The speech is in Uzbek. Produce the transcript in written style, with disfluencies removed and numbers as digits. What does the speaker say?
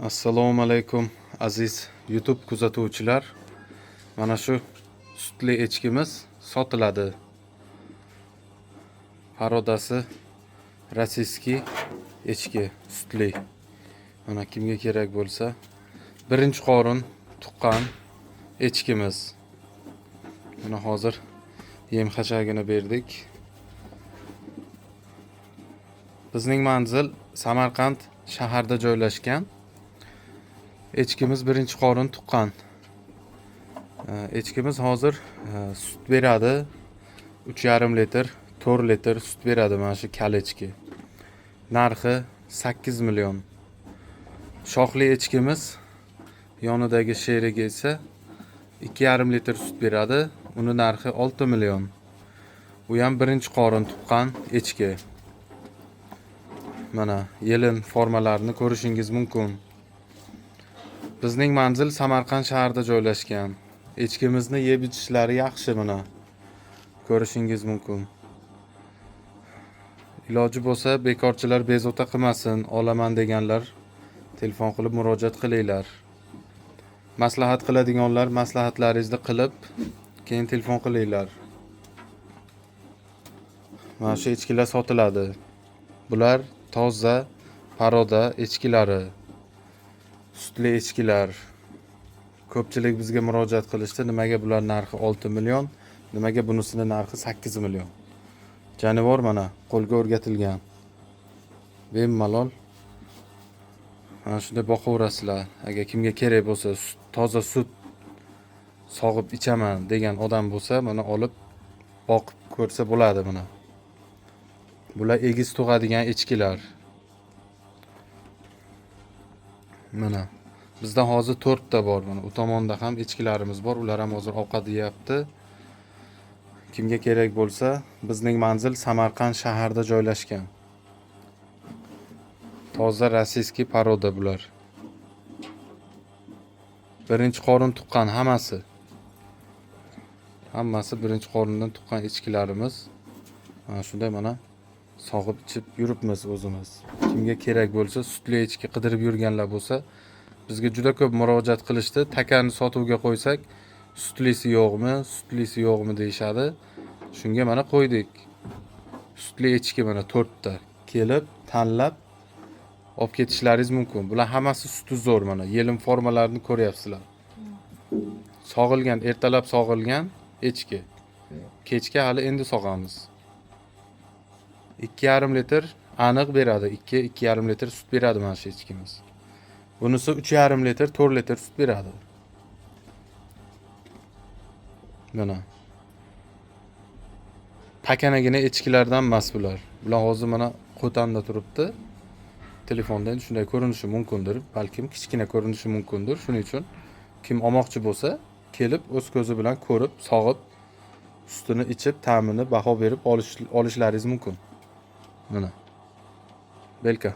Assalomu alaykum aziz YouTube kuzatuvchilar. Mana shu sutli echkimiz sotiladi. Parodasi rossiyskiy echki sutli. Mana kimga kerak bo'lsa, birinchi qorin tuqqan echkimiz. Mana hozir yem xashagini berdik. Bizning manzil Samarqand shaharda joylashgan. Echkimiz birinchi qorin tuqqan. Echkimiz hozir sut beradi. 3,5 litr, 4 litr sut beradi mana shu kal echki. Narxi 8 million. Shoxli echkimiz yonidagi sherigi esa 2,5 litr sut beradi. Uni narxi 6 million. U ham birinchi qorin tuqqan echki. Mana yelin formalarini ko'rishingiz mumkin. Bizning manzil Samarqand shaharida joylashgan. Echkimizni yeb ichishlari yaxshi mana. Ko'rishingiz mumkin. Iloji bo'lsa bekorchilar bezovta qilmasin, olaman deganlar telefon qilib murojaat qilinglar. Maslahat qiladiganlar maslahatlaringizni qilib, keyin telefon qilinglar. Mana shu echkilar sotiladi. Bular toza paroda echkilari. Sutli echkilar. Ko'pchilik bizga murojaat qilishdi, nimaga bular narxi 6 million, nimaga bunisining narxi 8 million. Jonivor mana qo'lga o'rgatilgan. Bemalol mana shunday boqaverasizlar. Agar kimga kerak bo'lsa, toza sut sog'ib ichaman degan odam bo'lsa, mana olib boqib ko'rsa bo'ladi mana. Bular egiz tug'adigan echkilar. Mana bizda hozir 4 ta bor. Mana u tomonda ham echkilarimiz bor. Ular ham hozir ovqat yeyapti. Kimga kerak bo'lsa, bizning manzil Samarqand shaharida joylashgan. Toza rossiyskiy paroda bular. Birinchi qorin tuqqan hammasi. Hammasi birinchi qorindan tuqqan echkilarimiz. Mana shunday mana sog'ib ichib yuribmiz o'zimiz. Kimga kerak bo'lsa, sutli echki qidirib yurganlar bo'lsa, bizga juda ko'p murojaat qilishdi. Takani sotuvga qo'ysak, sutlisi yo'qmi deyshadi. Shunga mana qo'ydik. Sutli echki mana 4 ta. Kelib, tanlab olib ketishlaringiz mumkin. Bular hammasi suti zo'r mana. Yelin formalarini ko'ryapsizlar. Sog'ilgan, ertalab sog'ilgan echki. Kechga hali endi sog'amiz. 2,5 litr aniq beradi. 2,5 litr sut beradi mana shu echkimiz. Bunisi 3,5 litr, 4 litr sut beradi. Mana. Pakanagina echkilardan emas bular. Bular hozir mana qo'tanda turibdi. Telefondan shunday ko'rinishi mumkindir. Balkim kichkina ko'rinishi mumkindir. Shuning uchun kim olmoqchi bo'lsa, kelib o'z ko'zi bilan ko'rib, sog'ib, sutini ichib, ta'mini baho berib olishlaringiz mumkin. Mana. Belka.